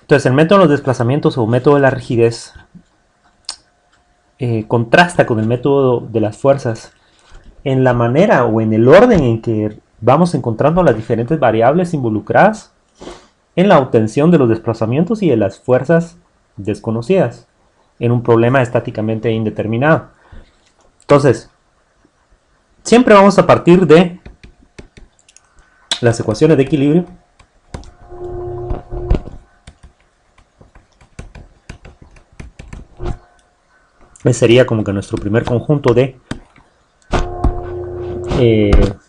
Entonces, el método de los desplazamientos o método de la rigidez contrasta con el método de las fuerzas en la manera o en el orden en que vamos encontrando las diferentes variables involucradas en la obtención de los desplazamientos y de las fuerzas desconocidas en un problema estáticamente indeterminado. Entonces, siempre vamos a partir de las ecuaciones de equilibrio. Ese sería como que nuestro primer conjunto de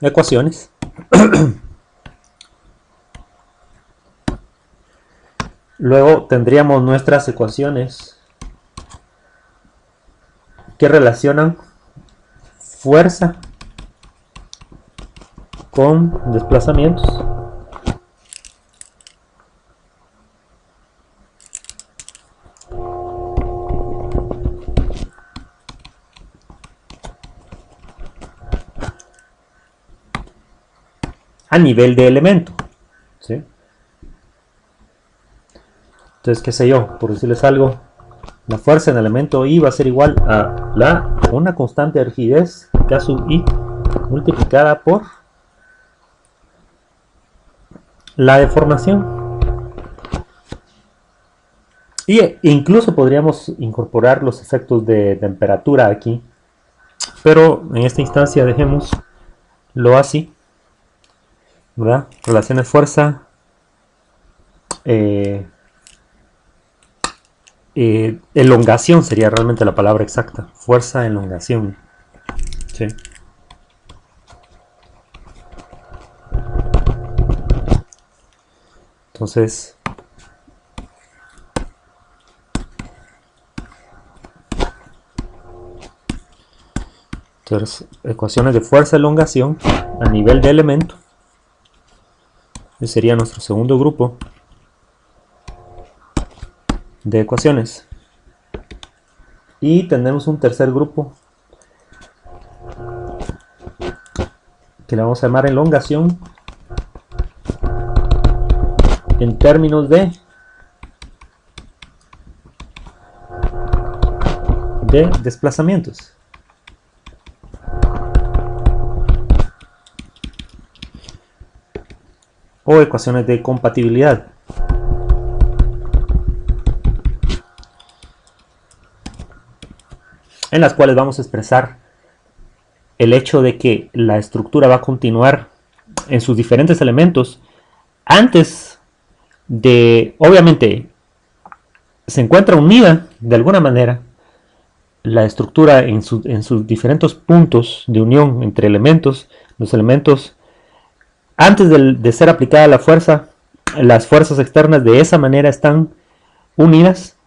ecuaciones. Luego tendríamos nuestras ecuaciones que relacionan fuerza con desplazamientos. A nivel de elemento. ¿Sí? Entonces, qué sé yo, por decirles algo, la fuerza en el elemento I va a ser igual a una constante de rigidez, K sub I, multiplicada por la deformación. Y incluso podríamos incorporar los efectos de temperatura aquí, pero en esta instancia dejémoslo así, ¿verdad? Relaciones fuerza, eh, elongación sería realmente la palabra exacta, fuerza, elongación. ¿Sí? Entonces, ecuaciones de fuerza, elongación a nivel de elemento. Ese sería nuestro segundo grupo de ecuaciones. Y tenemos un tercer grupo que le vamos a llamar elongación en términos de desplazamientos. O ecuaciones de compatibilidad. En las cuales vamos a expresar el hecho de que la estructura va a continuar en sus diferentes elementos antes de, obviamente, se encuentra unida de alguna manera la estructura en sus diferentes puntos de unión entre elementos, los elementos, antes de ser aplicada la fuerza, las fuerzas externas de esa manera están unidas,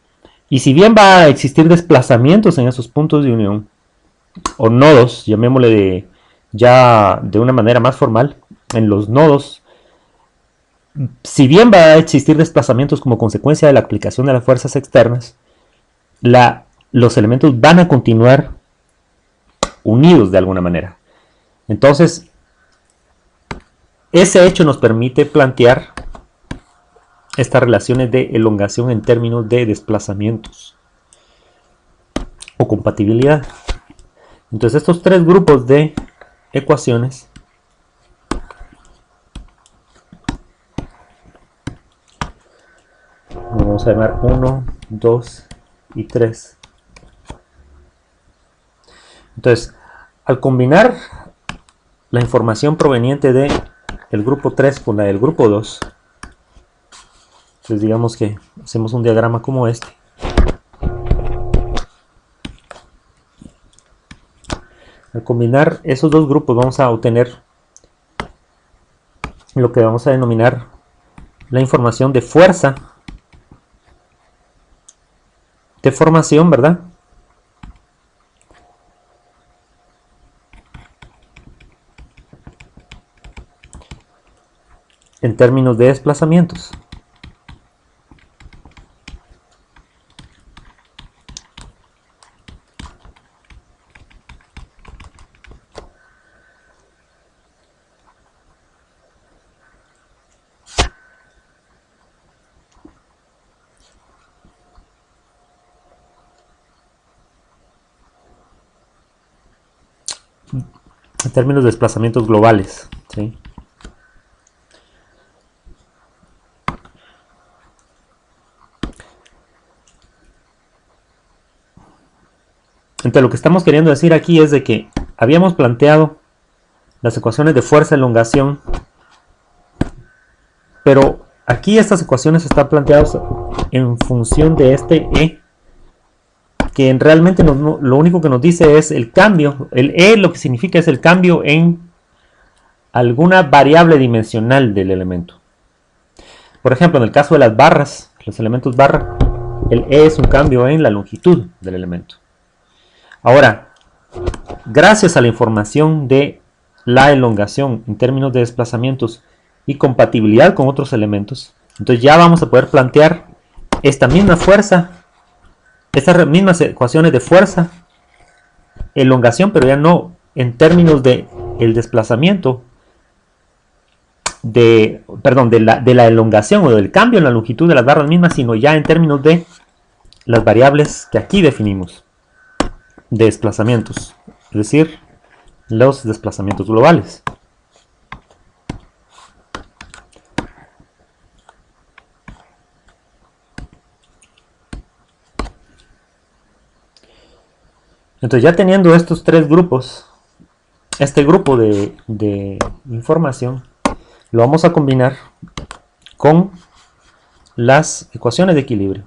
y si bien va a existir desplazamientos en esos puntos de unión, o nodos, llamémosle ya de una manera más formal, en los nodos, si bien va a existir desplazamientos como consecuencia de la aplicación de las fuerzas externas, los elementos van a continuar unidos de alguna manera. Entonces, ese hecho nos permite plantear estas relaciones de elongación en términos de desplazamientos o compatibilidad. Entonces, estos tres grupos de ecuaciones vamos a llamar 1, 2 y 3. Entonces, al combinar la información proveniente del grupo 3 con la del grupo 2, entonces digamos que hacemos un diagrama como este. Al combinar esos dos grupos vamos a obtener lo que vamos a denominar la información de fuerza de formación, ¿verdad? En términos de desplazamientos. en términos de desplazamientos globales, ¿sí? Entonces lo que estamos queriendo decir aquí es de que habíamos planteado las ecuaciones de fuerza, elongación, pero aquí estas ecuaciones están planteadas en función de este E, que realmente lo único que nos dice es el cambio. El E lo que significa es el cambio en alguna variable dimensional del elemento. Por ejemplo, en el caso de las barras, los elementos barra, el E es un cambio en la longitud del elemento. Ahora, gracias a la información de la elongación en términos de desplazamientos y compatibilidad con otros elementos, entonces ya vamos a poder plantear esta misma fuerza, estas mismas ecuaciones de fuerza, elongación, pero ya no en términos de el desplazamiento, de la elongación o del cambio en la longitud de las barras mismas, sino ya en términos de las variables que aquí definimos de desplazamientos, es decir, los desplazamientos globales. Entonces ya teniendo estos tres grupos, este grupo de información lo vamos a combinar con las ecuaciones de equilibrio.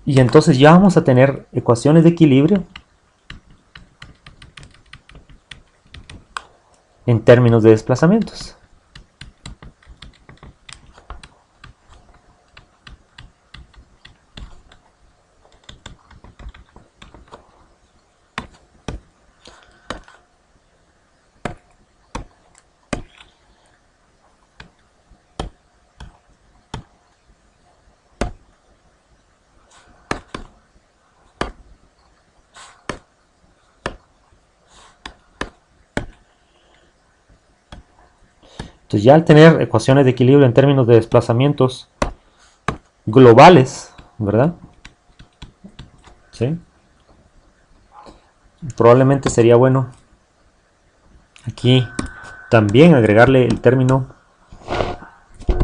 Y entonces ya vamos a tener ecuaciones de equilibrio en términos de desplazamientos. Entonces ya al tener ecuaciones de equilibrio en términos de desplazamientos globales, ¿verdad? ¿Sí? Probablemente sería bueno aquí también agregarle el término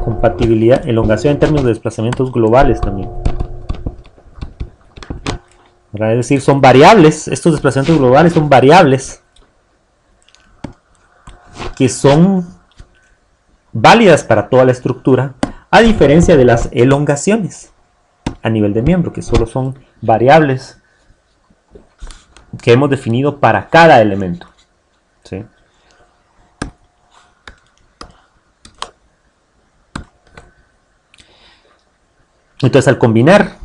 compatibilidad, elongación en términos de desplazamientos globales también. ¿Verdad? Es decir, son variables, estos desplazamientos globales son variables que son válidas para toda la estructura, a diferencia de las elongaciones a nivel de miembro, que solo son variables que hemos definido para cada elemento. ¿Sí? Entonces, al combinar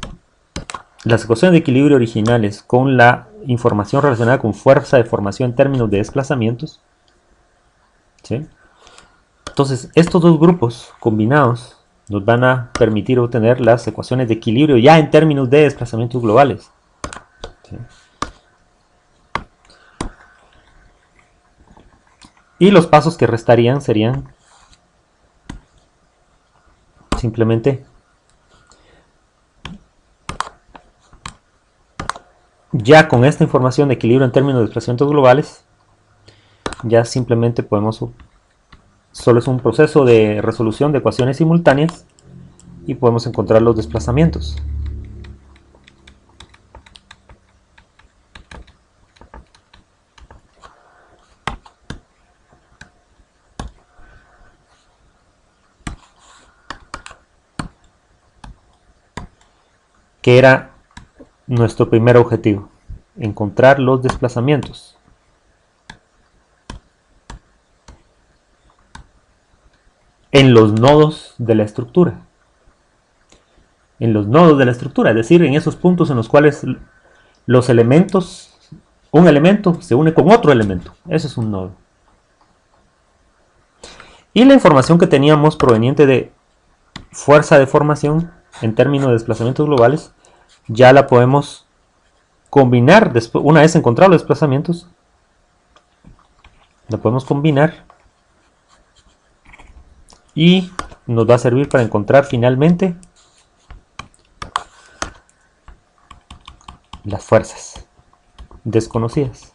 las ecuaciones de equilibrio originales con la información relacionada con fuerza de formación en términos de desplazamientos, ¿sí? Entonces, estos dos grupos combinados nos van a permitir obtener las ecuaciones de equilibrio ya en términos de desplazamientos globales. ¿Sí? Y los pasos que restarían serían simplemente ya con esta información de equilibrio en términos de desplazamientos globales, ya simplemente podemos, solo es un proceso de resolución de ecuaciones simultáneas y podemos encontrar los desplazamientos. Que era nuestro primer objetivo, encontrar los desplazamientos. En los nodos de la estructura. En los nodos de la estructura, es decir, en esos puntos en los cuales los elementos, un elemento se une con otro elemento. Ese es un nodo. Y la información que teníamos proveniente de fuerza de formación en términos de desplazamientos globales, ya la podemos combinar después, una vez encontrados los desplazamientos, la podemos combinar y nos va a servir para encontrar finalmente fuerzas desconocidas.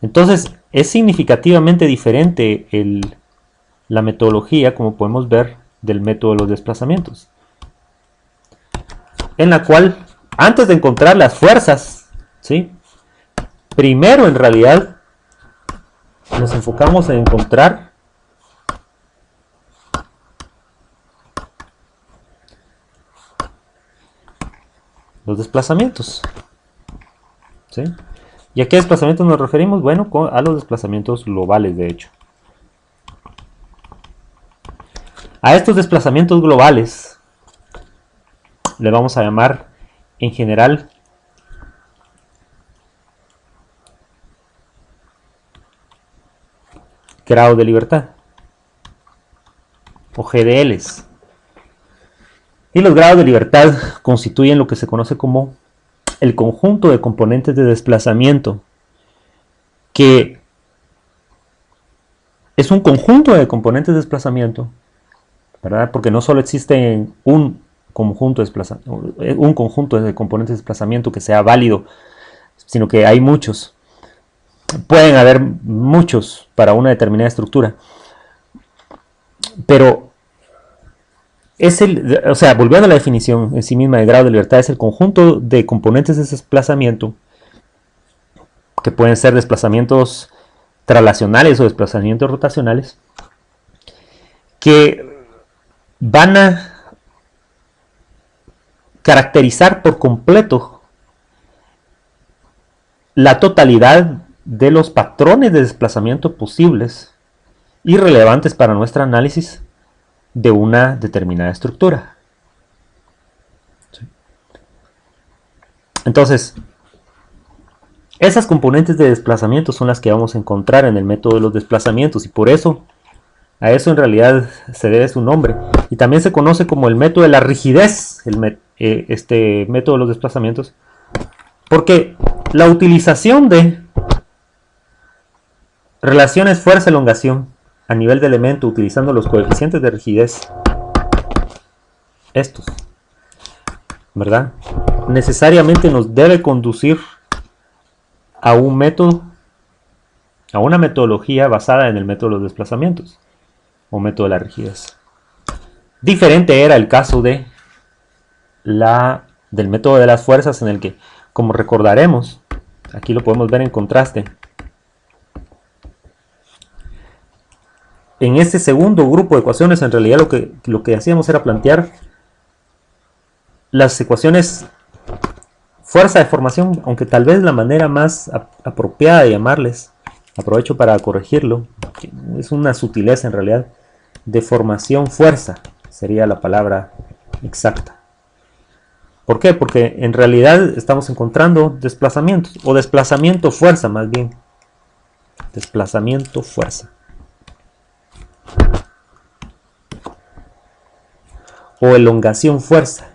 Entonces, es significativamente diferente la metodología, como podemos ver, del método de los desplazamientos, en la cual, antes de encontrar las fuerzas, ¿sí?, primero en realidad nos enfocamos en encontrar los desplazamientos, ¿sí? ¿Y a qué desplazamientos nos referimos? Bueno, a los desplazamientos globales, de hecho. A estos desplazamientos globales le vamos a llamar en general grado de libertad o GDLs. Y los grados de libertad constituyen lo que se conoce como el conjunto de componentes de desplazamiento, que es un conjunto de componentes de desplazamiento, ¿verdad? Porque no solo existe un conjunto de componentes de desplazamiento que sea válido, sino que hay muchos. Pueden haber muchos para una determinada estructura. Pero volviendo a la definición en sí misma de grado de libertad, es el conjunto de componentes de desplazamiento, que pueden ser desplazamientos traslacionales o desplazamientos rotacionales, que van a caracterizar por completo la totalidad de los patrones de desplazamiento posibles y relevantes para nuestro análisis de una determinada estructura. ¿Sí? Entonces, esas componentes de desplazamiento son las que vamos a encontrar en el método de los desplazamientos, y por eso a eso en realidad se debe su nombre. Y también se conoce como el método de la rigidez, este método de los desplazamientos, porque la utilización de relaciones fuerza-elongación a nivel de elemento utilizando los coeficientes de rigidez, estos, ¿verdad?, necesariamente nos debe conducir a un método, a una metodología basada en el método de los desplazamientos o método de la rigidez. Diferente era el caso del método de las fuerzas, en el que, como recordaremos, aquí lo podemos ver en contraste. En este segundo grupo de ecuaciones, en realidad lo que hacíamos era plantear las ecuaciones fuerza de formación, aunque tal vez la manera más apropiada de llamarles, aprovecho para corregirlo, es una sutileza en realidad, de formación fuerza sería la palabra exacta. ¿Por qué? Porque en realidad estamos encontrando desplazamientos, o desplazamiento fuerza más bien. Desplazamiento fuerza. O elongación fuerza.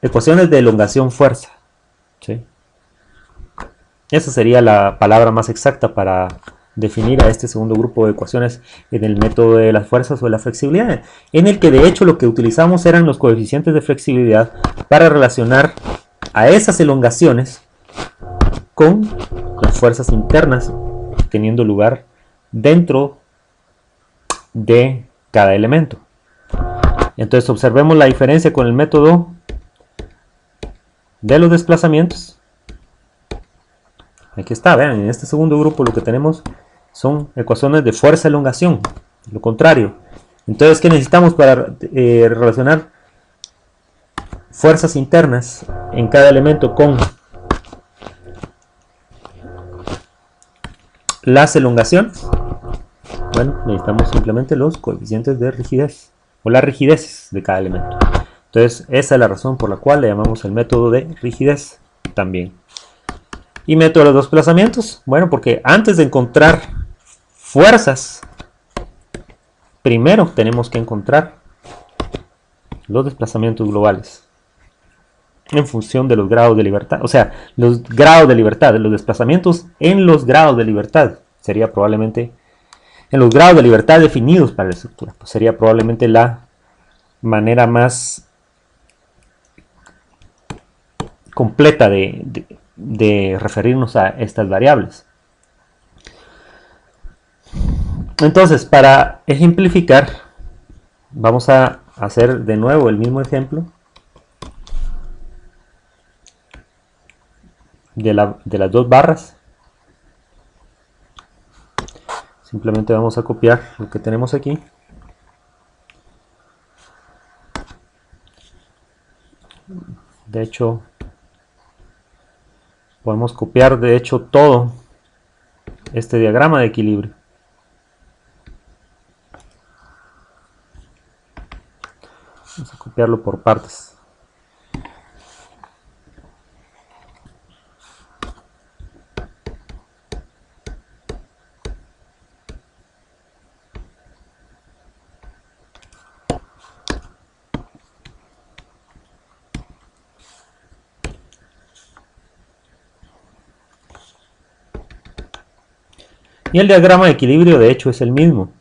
Ecuaciones de elongación fuerza. ¿Sí? Esa sería la palabra más exacta para definir a este segundo grupo de ecuaciones en el método de las fuerzas o de la flexibilidad, en el que de hecho lo que utilizamos eran los coeficientes de flexibilidad para relacionar a esas elongaciones con las fuerzas internas teniendo lugar dentro de cada elemento. Entonces observemos la diferencia con el método de los desplazamientos. Aquí está, vean, en este segundo grupo lo que tenemos son ecuaciones de fuerza-elongación, lo contrario. Entonces, ¿qué necesitamos para relacionar fuerzas internas en cada elemento con las elongaciones? Bueno, necesitamos simplemente los coeficientes de rigidez, o las rigideces de cada elemento. Entonces, esa es la razón por la cual le llamamos el método de rigidez también. ¿Y método de los desplazamientos? Bueno, porque antes de encontrar fuerzas, primero tenemos que encontrar los desplazamientos globales en función de los grados de libertad. O sea, los grados de libertad, los desplazamientos en los grados de libertad. sería probablemente, en los grados de libertad definidos para la estructura, pues sería probablemente la manera más completa de referirnos a estas variables. Entonces, para ejemplificar, vamos a hacer de nuevo el mismo ejemplo de las dos barras. Simplemente vamos a copiar lo que tenemos aquí. De hecho, podemos copiar todo este diagrama de equilibrio. Vamos a copiarlo por partes. Y el diagrama de equilibrio de hecho es el mismo.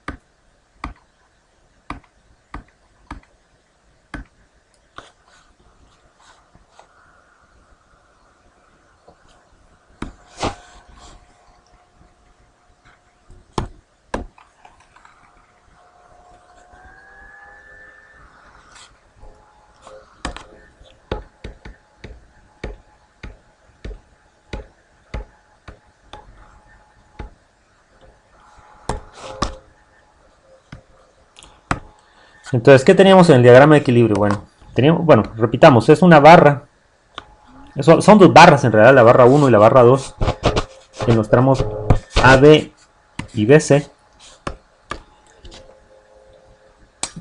Entonces, ¿qué teníamos en el diagrama de equilibrio? Bueno, repitamos, es una barra. Son dos barras en realidad, la barra 1 y la barra 2, en los tramos AB y BC,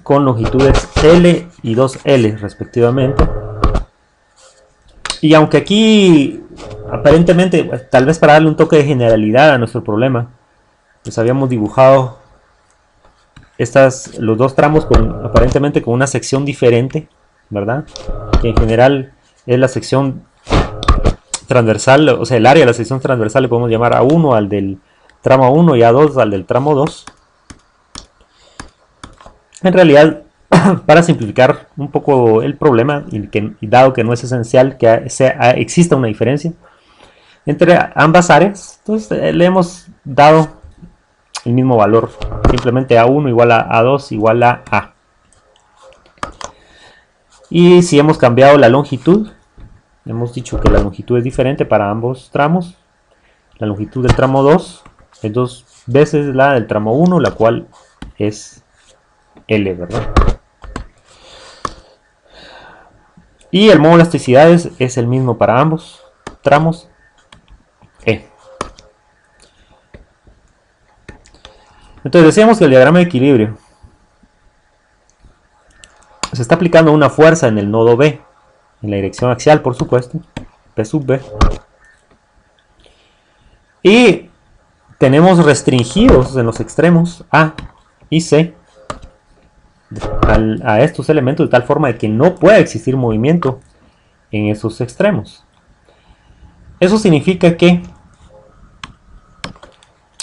con longitudes L y 2L respectivamente. Y aunque aquí, aparentemente, tal vez para darle un toque de generalidad a nuestro problema, pues habíamos dibujado los dos tramos aparentemente con una sección diferente, ¿verdad? Que en general es la sección transversal, o sea, el área de la sección transversal le podemos llamar A1 al del tramo 1 y A2 al del tramo 2. En realidad, para simplificar un poco el problema, y dado que no es esencial que exista una diferencia entre ambas áreas, entonces le hemos dado el mismo valor, simplemente A1 igual a A2 igual a A. Y si hemos cambiado la longitud, hemos dicho que la longitud es diferente para ambos tramos. La longitud del tramo 2 es 2 veces la del tramo 1, la cual es L, ¿verdad? Y el modo de elasticidades es el mismo para ambos tramos, E. Entonces decíamos que el diagrama de equilibrio se está aplicando una fuerza en el nodo B, en la dirección axial por supuesto, P sub B. Y tenemos restringidos en los extremos A y C a estos elementos de tal forma de que no pueda existir movimiento en esos extremos. Eso significa que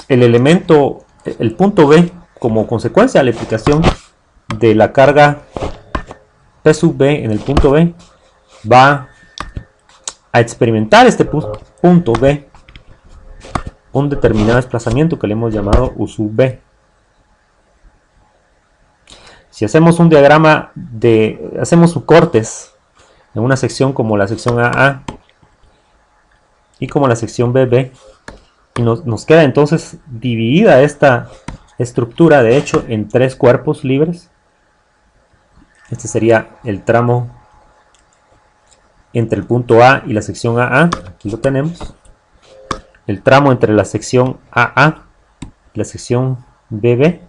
el punto B, como consecuencia de la aplicación de la carga P sub B en el punto B, va a experimentar este punto B un determinado desplazamiento que le hemos llamado U sub B. Si hacemos un diagrama hacemos cortes en una sección como la sección AA y como la sección BB, y nos queda entonces dividida esta estructura de hecho en tres cuerpos libres. Este sería el tramo entre el punto A y la sección AA, aquí lo tenemos. El tramo entre la sección AA y la sección BB,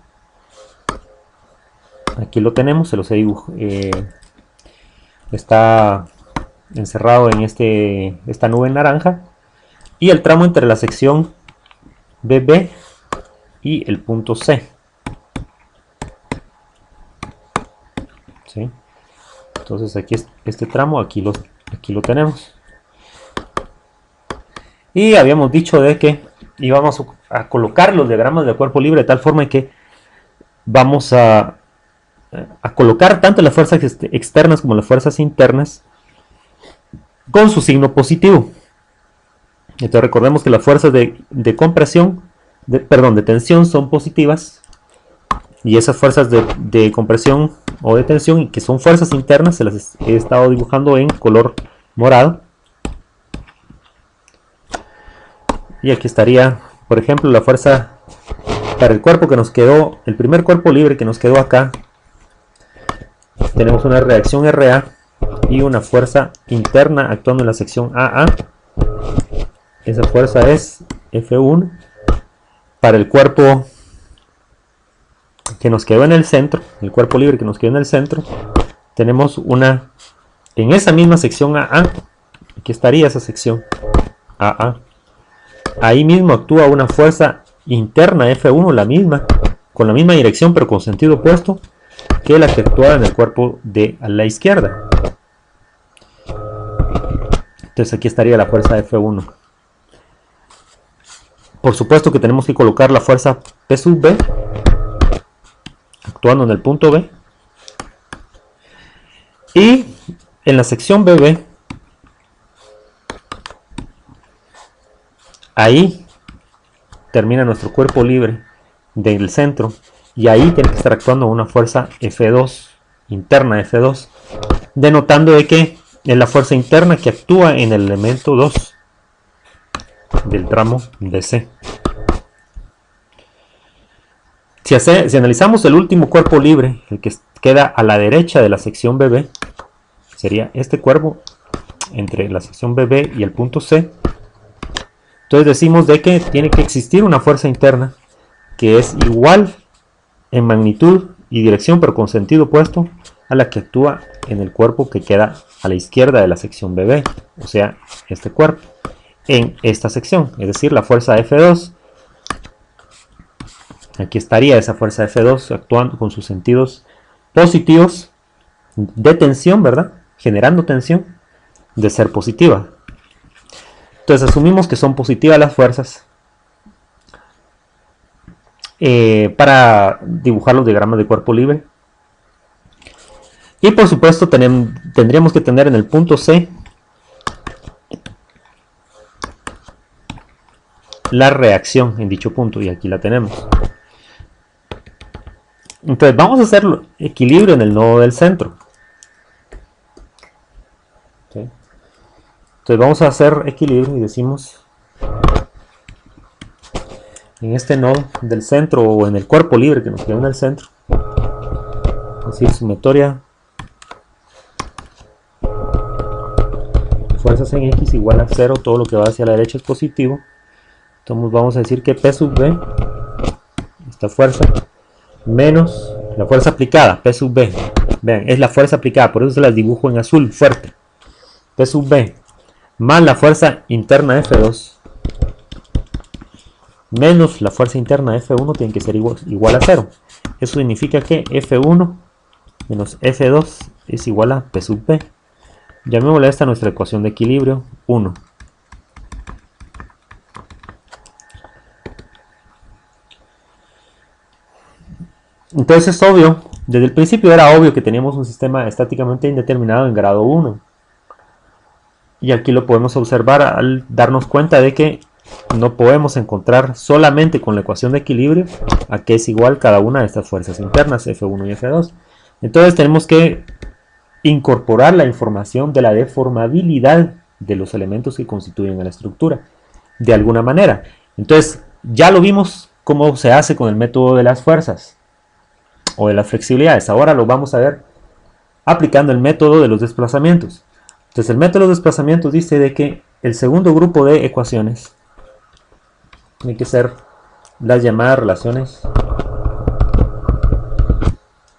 aquí lo tenemos, se los he dibujado, está encerrado en esta nube naranja. Y el tramo entre la sección BB y el punto C. ¿Sí? Entonces aquí este tramo, aquí lo tenemos. Y habíamos dicho de que y vamos a colocar los diagramas de cuerpo libre de tal forma que vamos a colocar tanto las fuerzas externas como las fuerzas internas con su signo positivo. Entonces recordemos que las fuerzas de compresión, de tensión son positivas, y esas fuerzas de compresión o de tensión, que son fuerzas internas, se las he estado dibujando en color morado. Y aquí estaría, por ejemplo, la fuerza para el cuerpo que nos quedó, el primer cuerpo libre que nos quedó acá. Tenemos una reacción RA y una fuerza interna actuando en la sección AA. Esa fuerza es F1. Para el cuerpo que nos quedó en el centro, el cuerpo libre que nos quedó en el centro, tenemos una, en esa misma sección AA, aquí estaría esa sección AA. Ahí mismo actúa una fuerza interna F1, la misma, con la misma dirección pero con sentido opuesto que la que actúa en el cuerpo de a la izquierda. Entonces aquí estaría la fuerza F1. Por supuesto que tenemos que colocar la fuerza P sub B actuando en el punto B, y en la sección BB, ahí termina nuestro cuerpo libre del centro, y ahí tiene que estar actuando una fuerza F2, interna F2, denotando de que es la fuerza interna que actúa en el elemento 2 del tramo DC. Si analizamos el último cuerpo libre, el que queda a la derecha de la sección BB, sería este cuerpo entre la sección BB y el punto C. Entonces decimos de que tiene que existir una fuerza interna que es igual en magnitud y dirección, pero con sentido opuesto a la que actúa en el cuerpo que queda a la izquierda de la sección BB, o sea, este cuerpo, en esta sección, es decir, la fuerza F2. Aquí estaría esa fuerza F2 actuando con sus sentidos positivos de tensión, ¿verdad? Generando tensión de ser positiva. Entonces asumimos que son positivas las fuerzas para dibujar los diagramas de cuerpo libre. Y por supuesto tendríamos que tener en el punto C la reacción en dicho punto, y aquí la tenemos. Entonces vamos a hacer equilibrio en el nodo del centro. ¿Sí? Entonces vamos a hacer equilibrio y decimos, en este nodo del centro o en el cuerpo libre que nos queda en el centro, es decir, sumatoria fuerzas en X igual a 0, todo lo que va hacia la derecha es positivo. Entonces vamos a decir que P sub B, esta fuerza, menos la fuerza aplicada, P sub B, vean, es la fuerza aplicada, por eso se las dibujo en azul fuerte, P sub B, más la fuerza interna F2, menos la fuerza interna F1, tiene que ser igual a 0. Eso significa que F1 menos F2 es igual a P sub B. Llamémosle a esta nuestra ecuación de equilibrio 1. Entonces es obvio, desde el principio era obvio que teníamos un sistema estáticamente indeterminado en grado 1. Y aquí lo podemos observar al darnos cuenta de que no podemos encontrar solamente con la ecuación de equilibrio a qué es igual cada una de estas fuerzas internas, F1 y F2. Entonces tenemos que incorporar la información de la deformabilidad de los elementos que constituyen la estructura, de alguna manera. Entonces ya lo vimos cómo se hace con el método de las fuerzas o de las flexibilidades. Ahora lo vamos a ver aplicando el método de los desplazamientos. Entonces el método de los desplazamientos dice de que el segundo grupo de ecuaciones tiene que ser las llamadas relaciones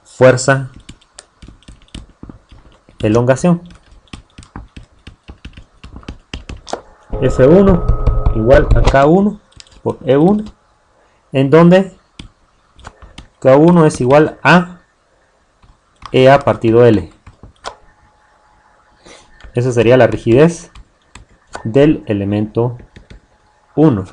fuerza elongación. F1 igual a K1 por E1, en donde K1 es igual a EA partido L. Esa sería la rigidez del elemento 1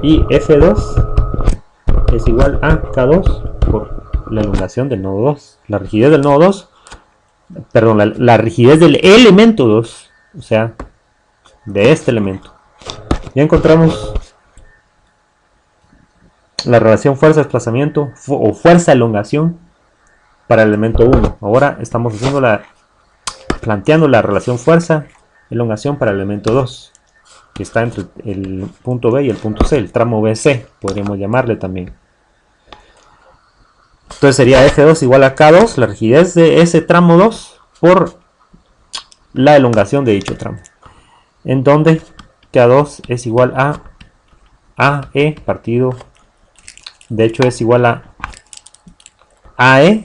y F2 es igual a K2 por la elongación del nodo 2. La rigidez del nodo 2, perdón, la rigidez del elemento 2, o sea, de este elemento. Ya encontramos la relación fuerza-desplazamiento o fuerza-elongación para el elemento 1. Ahora estamos planteando la relación fuerza-elongación para el elemento 2, que está entre el punto B y el punto C, el tramo BC, podríamos llamarle también. Entonces sería F2 igual a K2, la rigidez de ese tramo 2, por la elongación de dicho tramo. En donde K2 es igual a AE partido, de hecho es igual a AE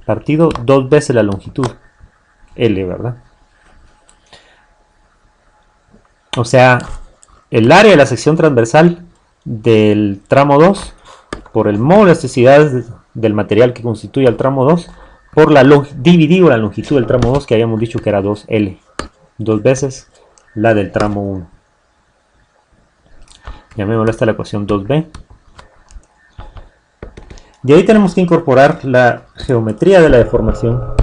partido 2 veces la longitud L, ¿verdad? O sea, el área de la sección transversal del tramo 2 por el módulo de elasticidad del material que constituye el tramo 2 por dividido la longitud del tramo 2, que habíamos dicho que era 2L, 2 veces la del tramo 1. Llamémoslo esta la ecuación 2B. De ahí tenemos que incorporar la geometría de la deformación.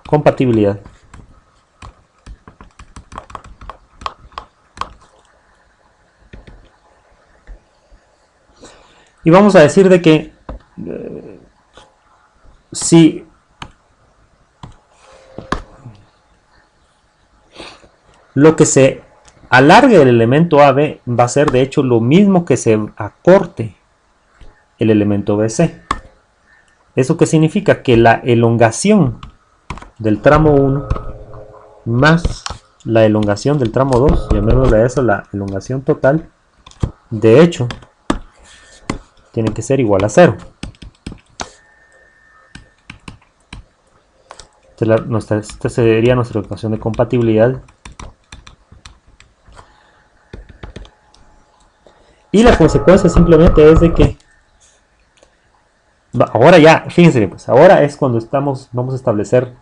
Compatibilidad. Y vamos a decir de que si lo que se alargue del elemento AB va a ser de hecho lo mismo que se acorte el elemento BC. ¿Eso qué significa? Que la elongación del tramo 1 más la elongación del tramo 2, llamémosle a eso la elongación total, de hecho tiene que ser igual a 0. Esta sería nuestra ecuación de compatibilidad. Y la consecuencia simplemente es de que ahora ya, fíjense, pues ahora es cuando vamos a establecer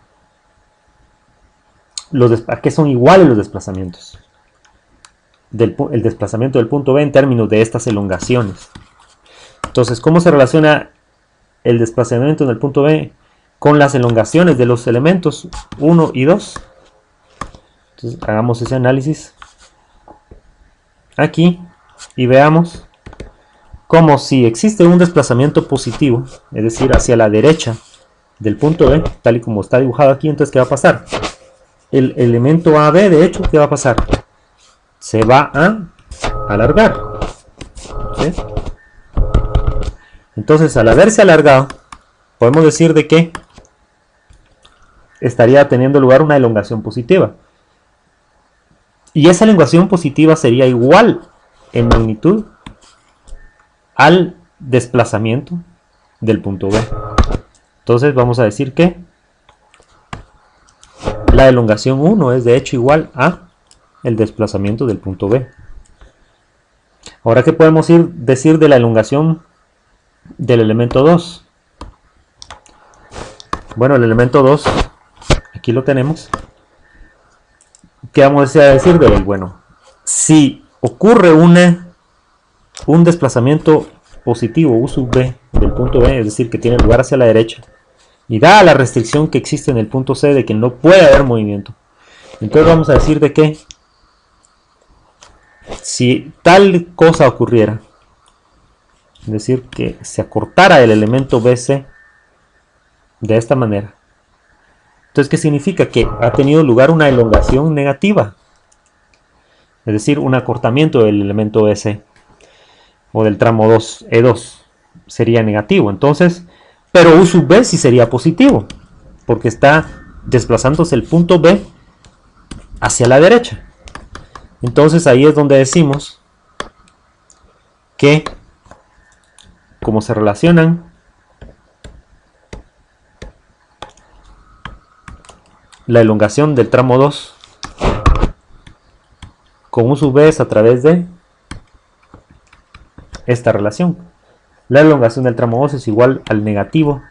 a qué son iguales los desplazamientos. El desplazamiento del punto B en términos de estas elongaciones. Entonces, ¿cómo se relaciona el desplazamiento en el punto B con las elongaciones de los elementos 1 y 2? Entonces, hagamos ese análisis aquí y veamos como si existe un desplazamiento positivo, es decir, hacia la derecha del punto B, tal y como está dibujado aquí. Entonces, ¿qué va a pasar? El elemento AB, de hecho, ¿qué va a pasar? Se va a alargar, ¿sí? Entonces, al haberse alargado, podemos decir de que estaría teniendo lugar una elongación positiva. Y esa elongación positiva sería igual en magnitud al desplazamiento del punto B. Entonces vamos a decir que la elongación 1 es de hecho igual a el desplazamiento del punto B. Ahora, ¿qué podemos decir de la elongación del elemento 2? Bueno, el elemento 2, aquí lo tenemos. ¿Qué vamos a decir de él? Bueno, si ocurre un desplazamiento positivo U sub B del punto B, es decir, que tiene lugar hacia la derecha, y dada la restricción que existe en el punto C de que no puede haber movimiento, entonces vamos a decir de que si tal cosa ocurriera, es decir, que se acortara el elemento BC de esta manera, entonces, ¿qué significa? Que ha tenido lugar una elongación negativa, es decir, un acortamiento del elemento BC o del tramo 2, E2 sería negativo. Entonces, pero U sub B sí sería positivo, porque está desplazándose el punto B hacia la derecha. Entonces ahí es donde decimos que como se relacionan la elongación del tramo 2 con U sub B es a través de esta relación. La elongación del tramo 2 es igual al negativo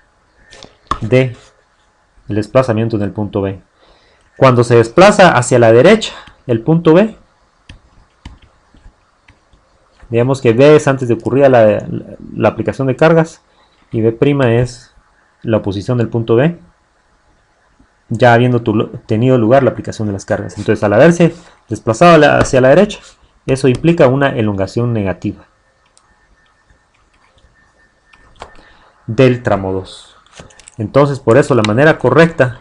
de el desplazamiento en el punto B. Cuando se desplaza hacia la derecha el punto B, digamos que B es antes de ocurrir la aplicación de cargas y B' es la oposición del punto B, ya habiendo tenido lugar la aplicación de las cargas. Entonces, al haberse desplazado hacia la derecha, eso implica una elongación negativa del tramo 2. Entonces, por eso la manera correcta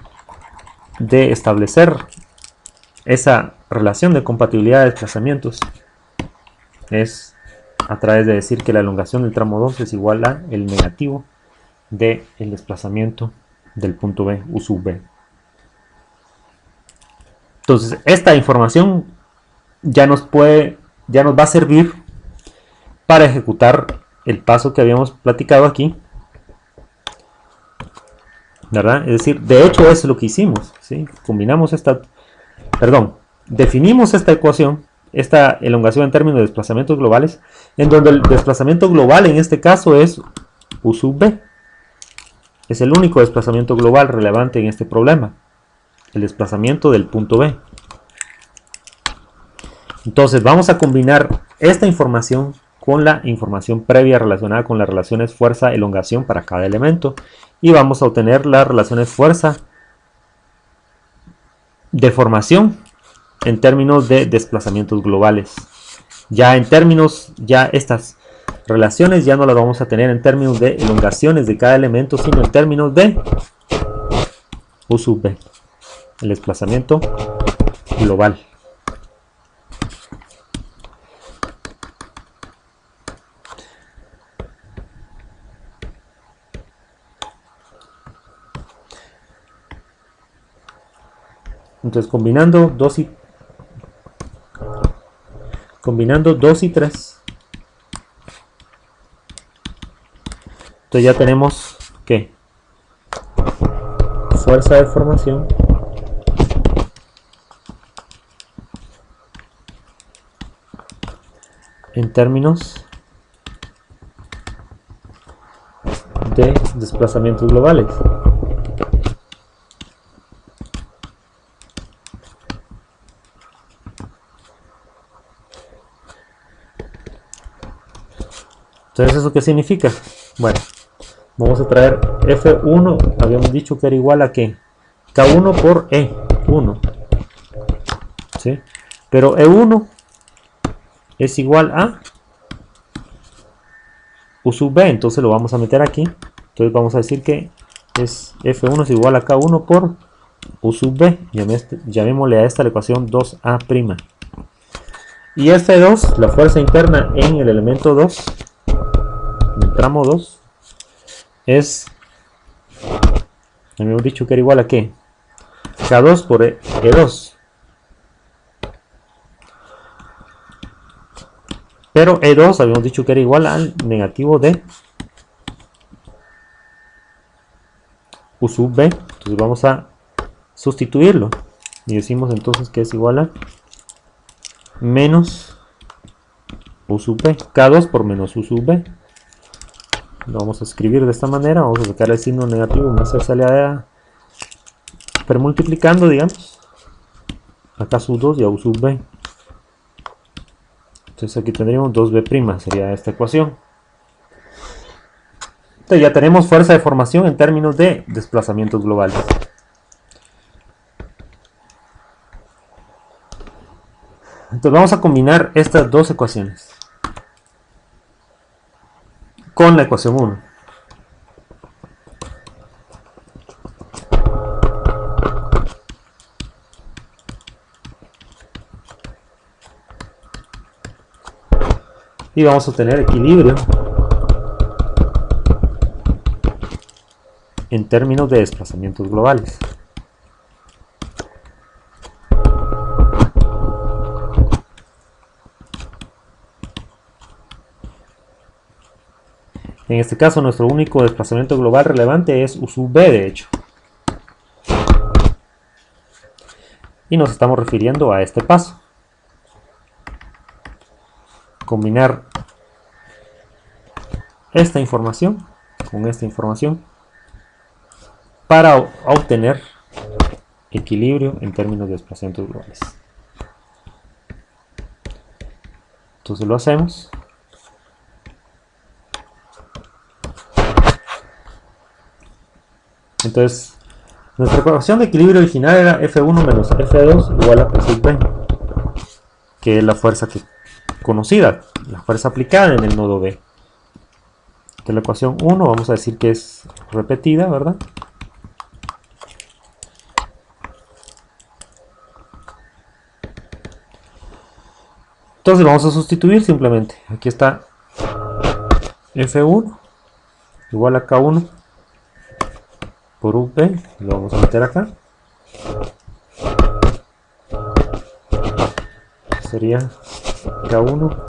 de establecer esa relación de compatibilidad de desplazamientos es a través de decir que la elongación del tramo 2 es igual a el negativo del desplazamiento del punto B, U sub B. Entonces, esta información ya nos va a servir para ejecutar el paso que habíamos platicado aquí, ¿verdad? Es decir, de hecho eso es lo que hicimos, ¿sí? Definimos esta ecuación, esta elongación en términos de desplazamientos globales, en donde el desplazamiento global en este caso es U sub B. Es el único desplazamiento global relevante en este problema, el desplazamiento del punto B. Entonces vamos a combinar esta información con la información previa relacionada con las relaciones fuerza-elongación para cada elemento y vamos a obtener las relaciones fuerza-deformación en términos de desplazamientos globales. Ya estas relaciones ya no las vamos a tener en términos de elongaciones de cada elemento, sino en términos de U sub B, el desplazamiento global. Entonces combinando 2 y 3, entonces ya tenemos que fuerza de formación en términos de desplazamientos globales. Entonces, ¿eso qué significa? Bueno, vamos a traer F1, habíamos dicho que era igual a ¿qué? K1 por E1, ¿sí? Pero E1 es igual a U sub B, entonces lo vamos a meter aquí. Entonces vamos a decir que F1 es igual a K1 por U sub B, llamémosle a esta la ecuación 2A'. Y F2, la fuerza interna en el elemento 2, el tramo 2, habíamos dicho que era igual a ¿qué? K2 por E2. Pero E2 habíamos dicho que era igual al negativo de U sub B. Entonces vamos a sustituirlo. Y decimos entonces que es igual a menos U sub B. K2 por menos U sub B. Lo vamos a escribir de esta manera. Vamos a sacar el signo negativo más a permultiplicando, digamos. Acá sub 2 y a U sub B. Entonces aquí tendríamos 2B', sería esta ecuación. Entonces ya tenemos fuerza de formación en términos de desplazamientos globales. Entonces vamos a combinar estas dos ecuaciones con la ecuación 1. Y vamos a obtener equilibrio en términos de desplazamientos globales. En este caso, nuestro único desplazamiento global relevante es U sub B, de hecho. Y nos estamos refiriendo a este paso. Combinar esta información con esta información para obtener equilibrio en términos de desplazamientos globales. Entonces lo hacemos. Entonces, nuestra ecuación de equilibrio original era F1 menos F2 igual a P sub B, que es la fuerza conocida, la fuerza aplicada en el nodo B. De la ecuación 1 vamos a decir que es repetida, ¿verdad? Entonces vamos a sustituir simplemente. Aquí está F1 igual a K1 por UP, lo vamos a meter acá. Sería K1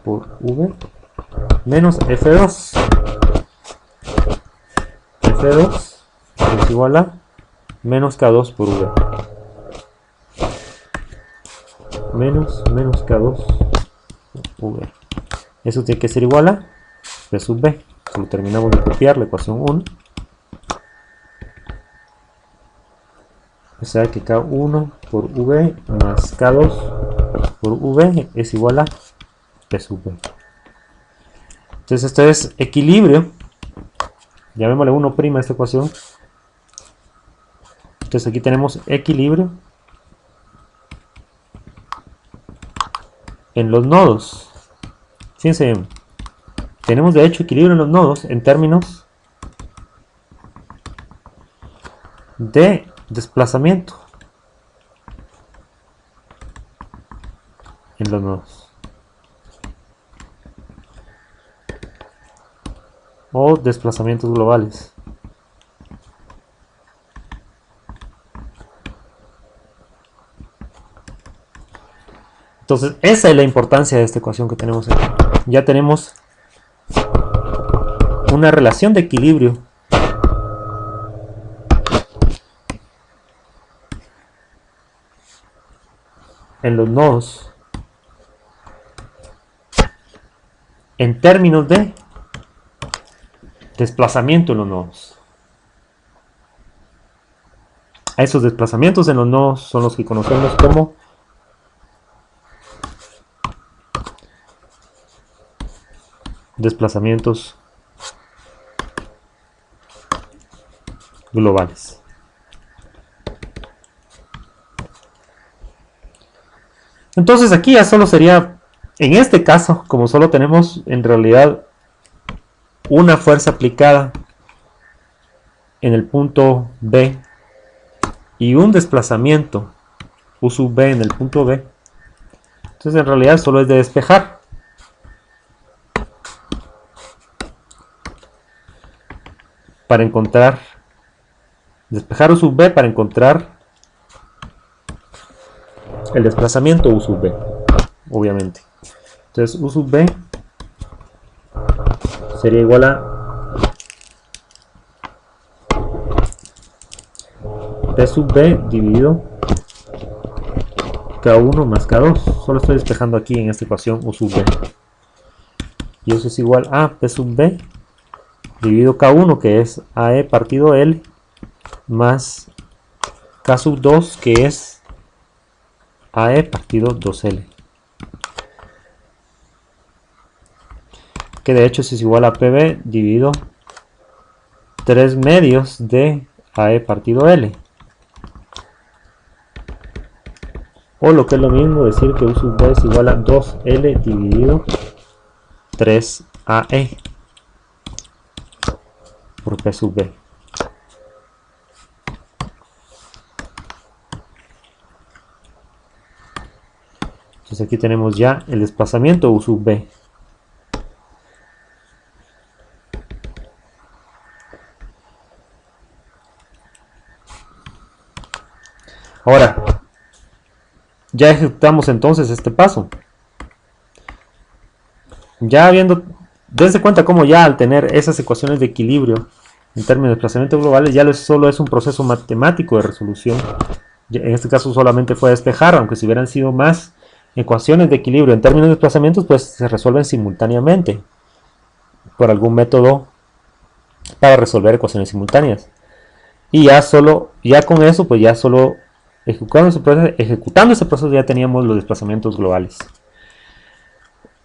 por V menos F2. F2 es igual a menos K2 por V. Menos K2 por V. Eso tiene que ser igual a P sub B. Solo terminamos de copiar la ecuación 1. O sea que K1 por V más K2 por V es igual a P sub B. Entonces esto es equilibrio. Llamémosle 1' a esta ecuación. Entonces aquí tenemos equilibrio en los nodos. Fíjense bien. Tenemos de hecho equilibrio en los nodos en términos de desplazamiento en los nodos o desplazamientos globales. Entonces esa es la importancia de esta ecuación que tenemos aquí. Ya tenemos una relación de equilibrio en los nodos en términos de desplazamiento en los nodos. A esos desplazamientos en los nodos son los que conocemos como desplazamientos globales. Entonces aquí ya solo sería, en este caso, como solo tenemos en realidad una fuerza aplicada en el punto B y un desplazamiento U sub B en el punto B, entonces en realidad solo es de despejar. Para encontrar, despejar U sub B para encontrar el desplazamiento U sub B, obviamente. Entonces U sub B sería igual a P sub B dividido K1 más K2. Solo estoy despejando aquí en esta ecuación U sub B. Y eso es igual a P sub B dividido K1, que es AE partido L, más K sub 2, que es AE partido 2L. Que de hecho es igual a PB dividido 3 medios de AE partido L. O lo que es lo mismo, decir que U sub B es igual a 2L dividido 3AE por P sub B. Entonces aquí tenemos ya el desplazamiento U sub B. Ahora, ya ejecutamos entonces este paso. Ya habiendo, desde cuenta como ya al tener esas ecuaciones de equilibrio en términos de desplazamientos globales, ya solo es un proceso matemático de resolución. En este caso solamente fue despejar, aunque si hubieran sido más ecuaciones de equilibrio en términos de desplazamientos, pues se resuelven simultáneamente por algún método para resolver ecuaciones simultáneas. Y ya con eso, pues ya solo ejecutando ese proceso ya teníamos los desplazamientos globales.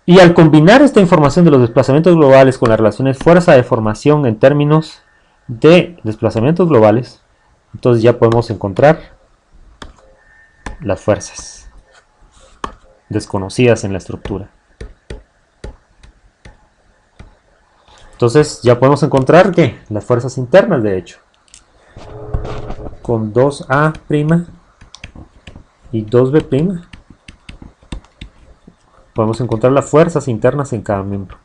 Y al combinar esta información de los desplazamientos globales con las relaciones fuerza de formación en términos de desplazamientos globales, entonces ya podemos encontrar las fuerzas desconocidas en la estructura. Entonces ya podemos encontrar que las fuerzas internas, de hecho, con 2A' y 2B', podemos encontrar las fuerzas internas en cada miembro.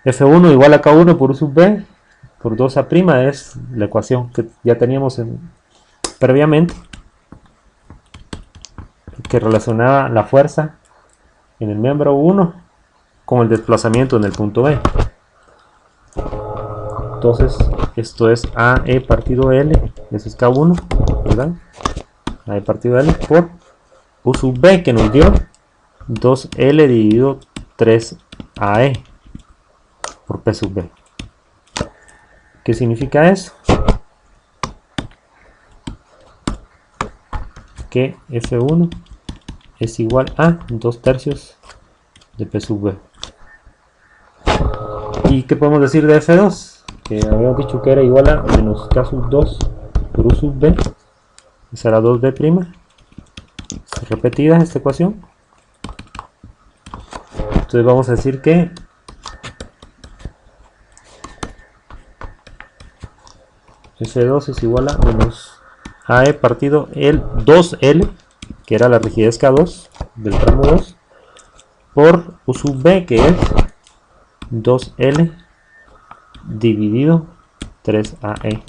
F1 igual a K1 por U sub B por 2A' es la ecuación que ya teníamos previamente, que relacionaba la fuerza en el miembro 1 con el desplazamiento en el punto B. Entonces esto es AE partido L, eso es K1, ¿verdad? AE partido L por U sub B, que nos dio 2L dividido 3AE por P sub B. ¿Qué significa eso? Que F1 es igual a 2/3 de P sub B. ¿Y qué podemos decir de F2? Que habíamos dicho que era igual a menos K sub 2 por U sub B. Será 2B'. Es repetida esta ecuación. Entonces vamos a decir que F2 es igual a menos AE partido el 2L, que era la rigidez K2 del tramo 2, por U sub B, que es 2L dividido 3AE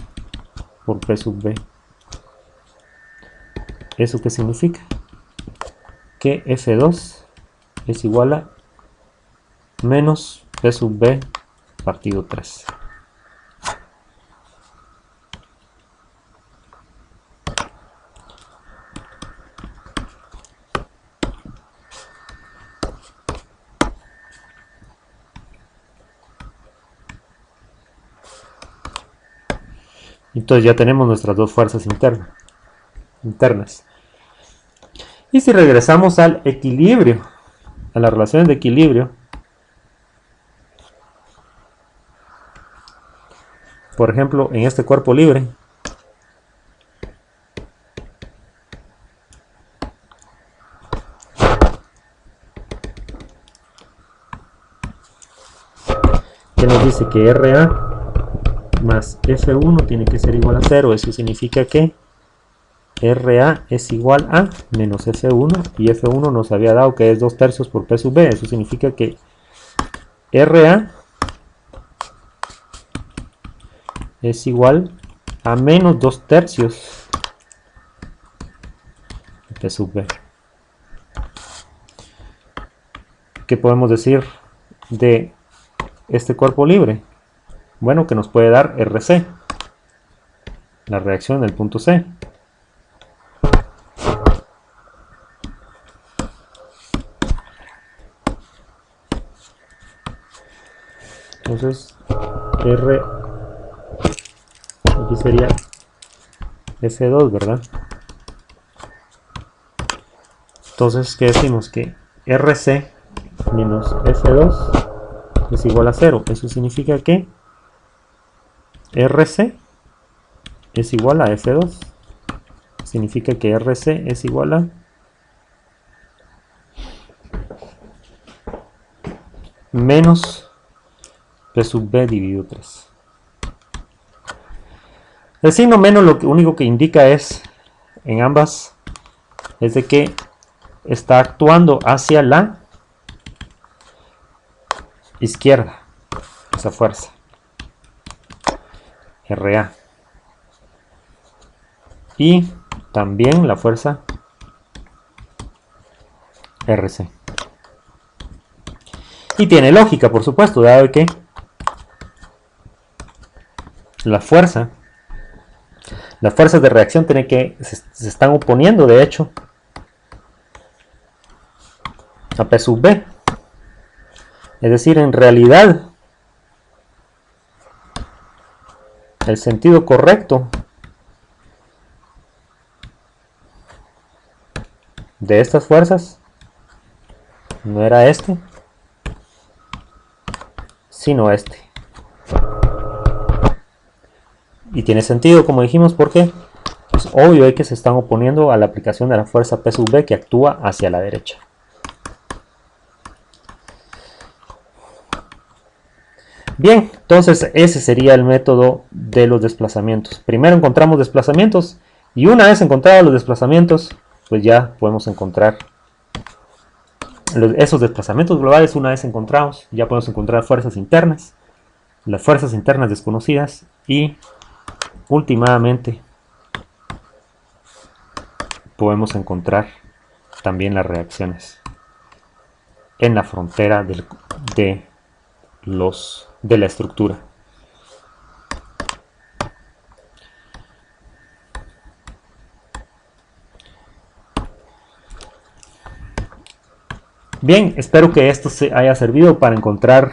por P sub B. ¿Eso qué significa? Que F2 es igual a menos P sub B partido 3. Entonces ya tenemos nuestras dos fuerzas internas. Y si regresamos al equilibrio, a las relaciones de equilibrio, por ejemplo, en este cuerpo libre, que nos dice que RA más F1 tiene que ser igual a 0. Eso significa que RA es igual a menos F1, y F1 nos había dado que es 2/3 por P sub B. Eso significa que RA es igual a menos 2/3 de P sub B. ¿Qué podemos decir de este cuerpo libre? Bueno, que nos puede dar RC, la reacción del punto C. Entonces, R aquí sería F2, ¿verdad? Entonces, ¿qué decimos? Que RC menos F2 es igual a 0. Eso significa que RC es igual a F2. Significa que RC es igual a menos P sub B dividido 3. El signo menos lo único que indica es, en ambas, es de que está actuando hacia la izquierda, esa fuerza, RA. Y también la fuerza RC. Y tiene lógica, por supuesto, dado que la fuerza. Las fuerzas de reacción se están oponiendo, de hecho, a P sub B. Es decir, en realidad, el sentido correcto de estas fuerzas no era este, sino este. Y tiene sentido, como dijimos, porque es obvio que se están oponiendo a la aplicación de la fuerza P sub B que actúa hacia la derecha. Bien, entonces ese sería el método de los desplazamientos. Primero encontramos desplazamientos y una vez encontrados los desplazamientos, pues ya podemos encontrar esos desplazamientos globales. Una vez encontrados, ya podemos encontrar fuerzas internas, las fuerzas internas desconocidas y últimamente podemos encontrar también las reacciones en la frontera de la estructura. Bien, espero que esto se haya servido para encontrar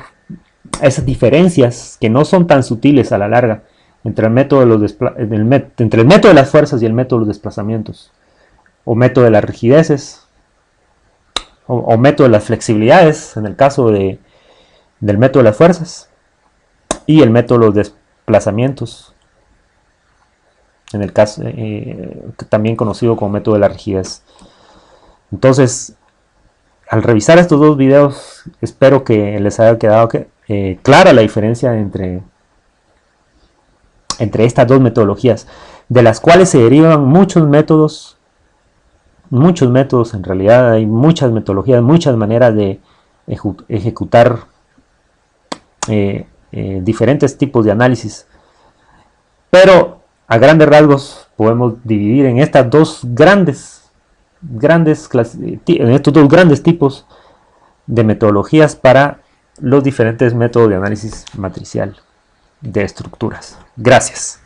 esas diferencias que no son tan sutiles a la larga entre el método de las fuerzas y el método de los desplazamientos, o método de las rigideces, o método de las flexibilidades en el caso del método de las fuerzas, y el método de los desplazamientos en el caso también conocido como método de la rigidez. Entonces, al revisar estos dos videos, espero que les haya quedado clara la diferencia entre estas dos metodologías, de las cuales se derivan muchos métodos. En realidad hay muchas metodologías, muchas maneras de ejecutar diferentes tipos de análisis, pero a grandes rasgos podemos dividir en estos dos grandes tipos de metodologías para los diferentes métodos de análisis matricial de estructuras. Gracias.